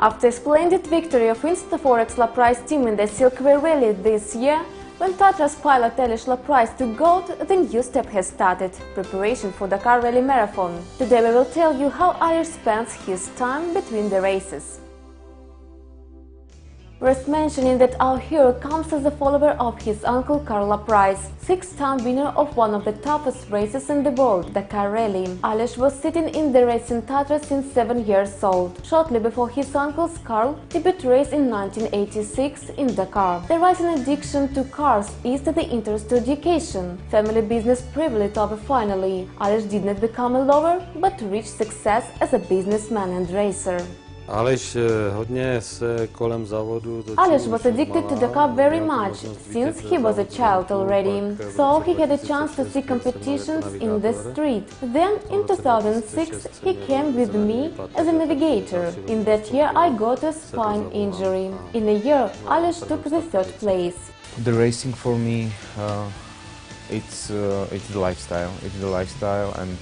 After a splendid victory of InstaForex Loprais Team in the Silkway Rally this year, when Tatra's pilot Karel Loprais took gold, the new step has started – preparation for Dakar Rally Marathon. Today we will tell you how Ales spends his time between the races. Worth mentioning that our hero comes as a follower of his uncle Karel Loprais, six-time winner of one of the toughest races in the world, Dakar Rally. Ales was sitting in the race in Tatra since 7 years old. Shortly before his uncle's Karel debuted race in 1986 in Dakar. The rising addiction to cars eased the interest to education. Family business privilege over finally. Ales did not become a lover, but reached success as a businessman and racer. Ales was addicted to Dakar very much, since he was a child already, so he had a chance to see competitions in the street. Then, in 2006, he came with me as a navigator. In that year, I got a spine injury. In a year, Ales took the 3rd place. The racing for me, it's the lifestyle. It's the lifestyle, and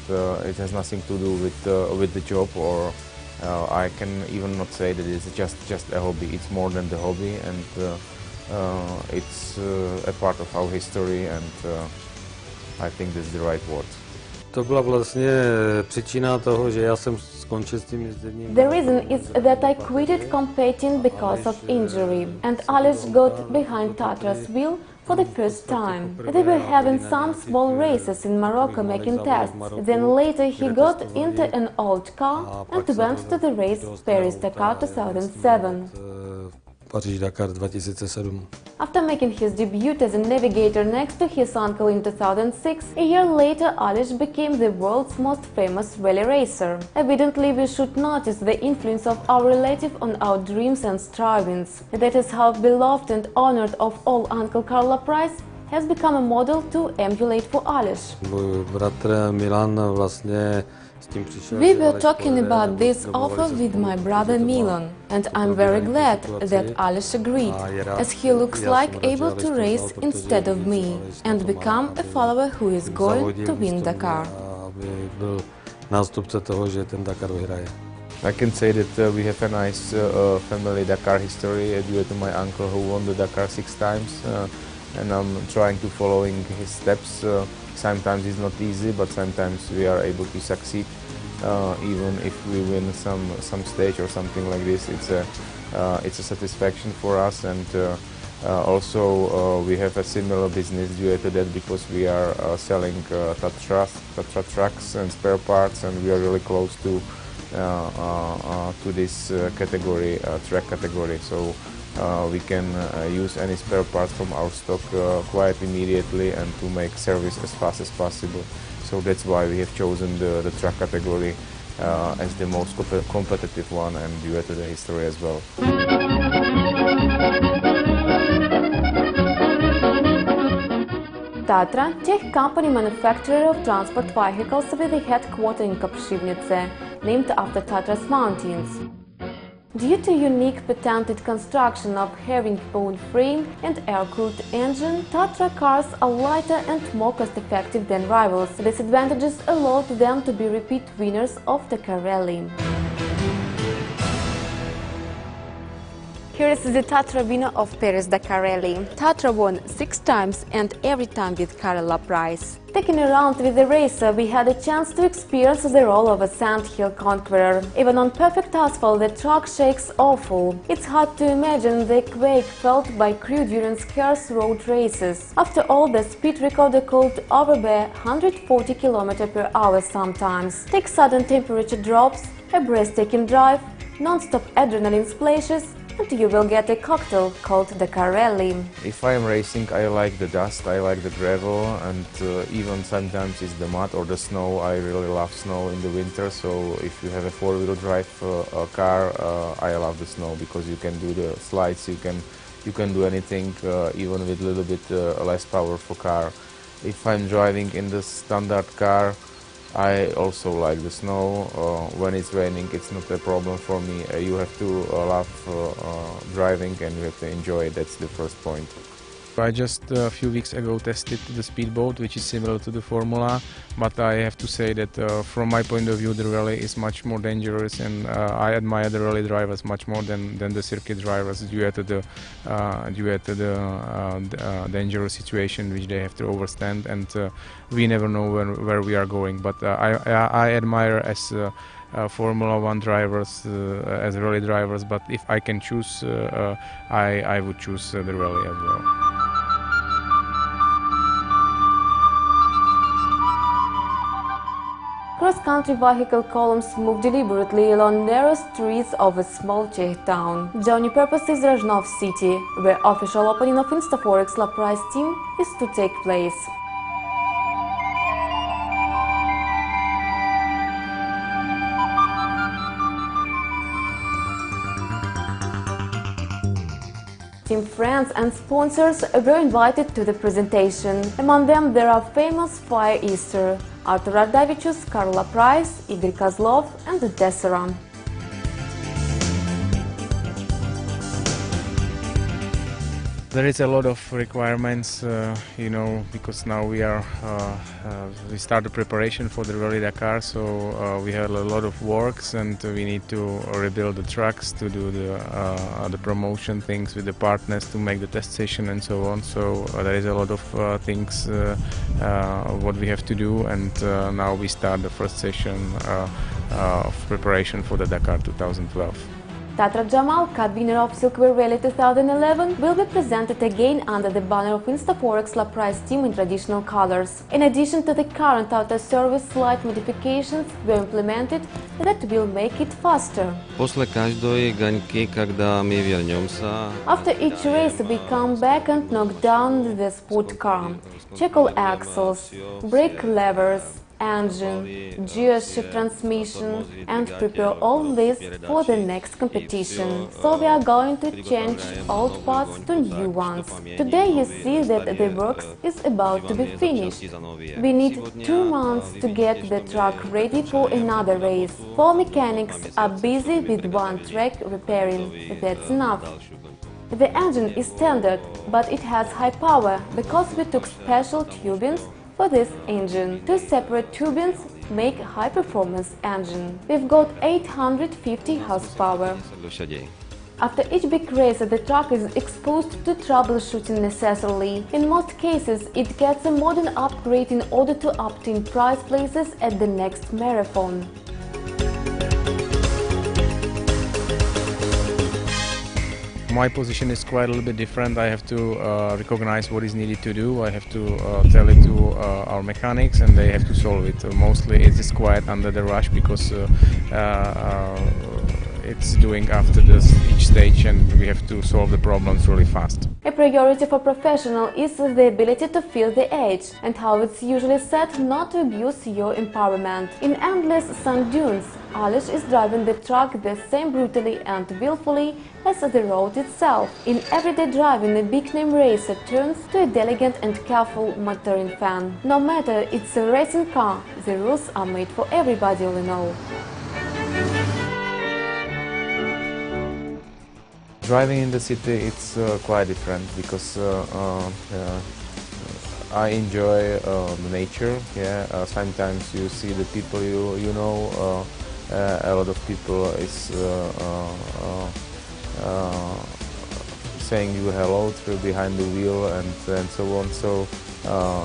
it has nothing to do with the job, or I can even not say that it's just a hobby. It's more than the hobby, and it's a part of our history, and I think that's the right word. To byla vlastně příčina toho, že já jsem skončil s tím jezdením. The reason is that I quitted competing because of injury, and Ales got behind Tatra's wheel for the first time. They were having some small races in Morocco making tests. Then later he got into an old car and went to the race Paris-Dakar 2007. Paris-Dakar 2007. After making his debut as a navigator next to his uncle in 2006, a year later Ales became the world's most famous rally racer. Evidently, we should notice the influence of our relative on our dreams and strivings. That is how beloved and honored of all Uncle Karel Loprais has become a model to emulate for Ales. We were talking about this offer with my brother Milan, and I'm very glad that Ales agreed, as he looks like able to race instead of me and become a follower who is going to win Dakar. I can say that we have a nice family Dakar history due to my uncle who won the Dakar 6 times, and I'm trying to following his steps. Sometimes it's not easy, but sometimes we are able to succeed. Even if we win some stage or something like this, it's a satisfaction for us, and also we have a similar business due to that, because we are selling Tatra trucks and spare parts, and we are really close to this category, track category. So we can use any spare parts from our stock quite immediately and to make service as fast as possible. So that's why we have chosen the truck category as the most competitive one, and due to the history as well. Tatra, Czech company manufacturer of transport vehicles with a headquarters in Kopřivnice, named after Tatra's mountains. Due to unique patented construction of herringbone frame and air-cooled engine, Tatra cars are lighter and more cost-effective than rivals. These advantages allowed them to be repeat winners of the Dakar Rally. Here is the Tatra winner of Paris-Dakar Rally. Tatra won 6 times, and every time with Karel Loprais. Taking around with the racer, we had a chance to experience the role of a sandhill conqueror. Even on perfect asphalt, the truck shakes awful. It's hard to imagine the quake felt by crew during scarce road races. After all, the speed recorder could overbear 140 km/h sometimes. Take sudden temperature drops, a breathtaking drive, non-stop adrenaline splashes, and you will get a cocktail called Dakar Rally. If I am racing, I like the dust, I like the gravel, and even sometimes it's the mud or the snow. I really love snow in the winter, so if you have a 4-wheel drive car, I love the snow, because you can do the slides, you can do anything, even with a little bit less powerful car. If I'm driving in the standard car, I also like the snow. When it's raining, it's not a problem for me. You have to love driving, and you have to enjoy it. That's the first point. I just a few weeks ago tested the speedboat, which is similar to the Formula, but I have to say that from my point of view the rally is much more dangerous, and I admire the rally drivers much more than the circuit drivers due to the dangerous situation which they have to overstand, and we never know where we are going. But I admire as Formula One drivers, as rally drivers, but if I can choose, I would choose the rally as well. Cross-country vehicle columns move deliberately along narrow streets of a small Czech town. The only purpose is Rožnov city, where official opening of InstaForex Loprais Team is to take place. Team friends and sponsors were invited to the presentation. Among them there are famous Fire Easter, Artur Ardavicius, Karel Loprais, Igor Kozlov and Tatra. There is a lot of requirements, because now we start the preparation for the Rally Dakar, so we have a lot of works, and we need to rebuild the trucks, to do the promotion things with the partners, to make the test session and so on. So there is a lot of things what we have to do, and now we start the first session of preparation for the Dakar 2012. Tatra Jamal, winner of Silkwear Rally 2011, will be presented again under the banner of InstaForex Loprais Team in traditional colors. In addition to the current auto service, slight modifications were implemented that will make it faster. После каждой гонки, когда мы вернемся, After each race, we come back and knock down the sport car, check all axles, brake levers, engine, gearshift transmission, and prepare all this for the next competition. So we are going to change old parts to new ones. Today you see that the works is about to be finished. We need 2 months to get the truck ready for another race. 4 mechanics are busy with one track repairing. That's enough. The engine is standard, but it has high power because we took special tubings for this engine. 2 separate tubings make high-performance engine. We've got 850 horsepower. After each big race, the truck is exposed to troubleshooting necessarily. In most cases, it gets a modern upgrade in order to obtain prize places at the next marathon. My position is quite a little bit different. I have to recognize what is needed to do. I have to tell it to our mechanics, and they have to solve it. Mostly it is quite under the rush because it's doing after each stage, and we have to solve the problems really fast. A priority for professional is the ability to feel the edge, and how it's usually said, not to abuse your empowerment. In endless sand dunes, Ales is driving the truck the same brutally and willfully as the road itself. In everyday driving, a big-name racer turns to a delicate and careful motoring fan. No matter it's a racing car, the rules are made for everybody all in all. Driving in the city, it's quite different because I enjoy the nature. Sometimes you see the people you know. A lot of people is saying you hello through behind the wheel and so on. So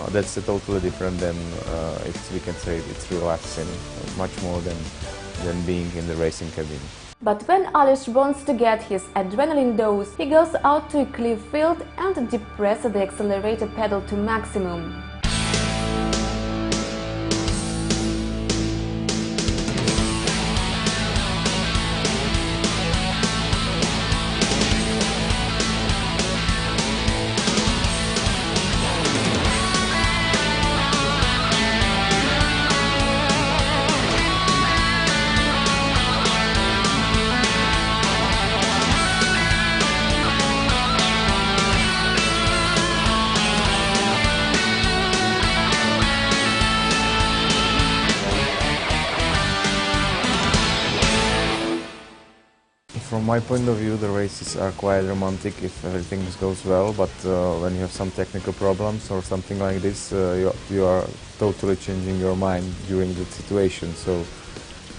that's totally different than we can say it's relaxing, much more than being in the racing cabin. But when Ales wants to get his adrenaline dose, he goes out to a clear field and depresses the accelerator pedal to maximum. From my point of view, the races are quite romantic if everything goes well, but when you have some technical problems or something like this, you are totally changing your mind during the situation. So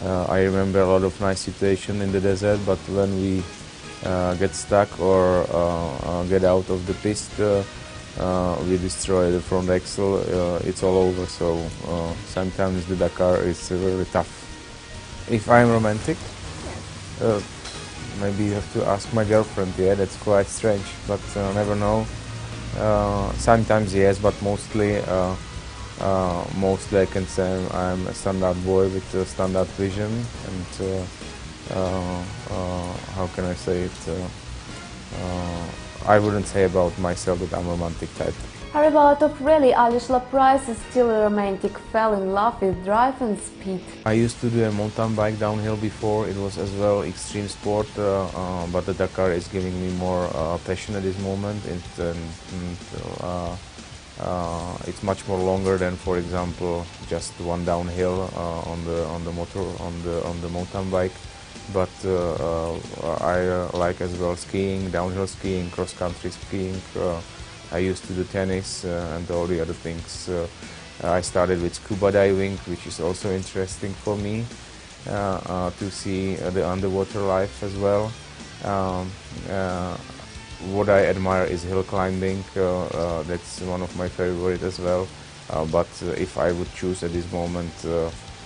I remember a lot of nice situations in the desert, but when we get stuck or get out of the piste, we destroy the front axle, it's all over. So sometimes the Dakar is really tough. If I'm romantic, maybe you have to ask my girlfriend. Yeah, that's quite strange, but never know. Sometimes yes, but mostly I can say I'm a standard boy with a standard vision, and how can I say it? I wouldn't say about myself that I'm a romantic type. How about of rally? Karel Loprais is still a romantic, fell in love with drive and speed. I used to do a mountain bike downhill before. It was as well extreme sport, but the Dakar is giving me more passion at this moment. It's much more longer than, for example, just one downhill on the mountain bike. But I like as well skiing, downhill skiing, cross-country skiing. I used to do tennis and all the other things. I started with scuba diving, which is also interesting for me to see the underwater life as well. What I admire is hill climbing. That's one of my favorite as well. But if I would choose at this moment,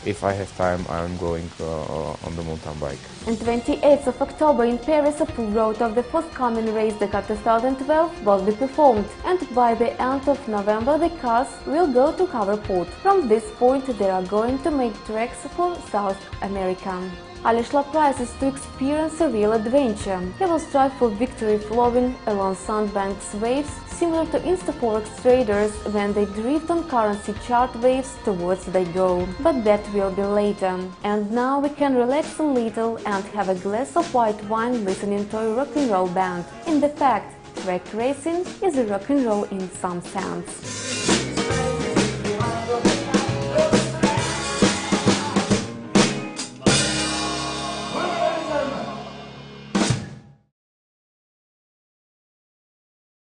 if I have time, I'm going on the mountain bike. On 28th of October in Paris, a full road of the forthcoming race Dakar 2012 will be performed, and by the end of November the cars will go to Haverport. From this point they are going to make tracks for South America. Karel Loprais is to experience a real adventure. He will strive for victory flowing along sandbanks waves, similar to InstaForex traders when they drift on currency chart waves towards their goal. But that will be later. And now we can relax a little and have a glass of white wine listening to a rock and roll band. In the fact, track racing is a rock and roll in some sense.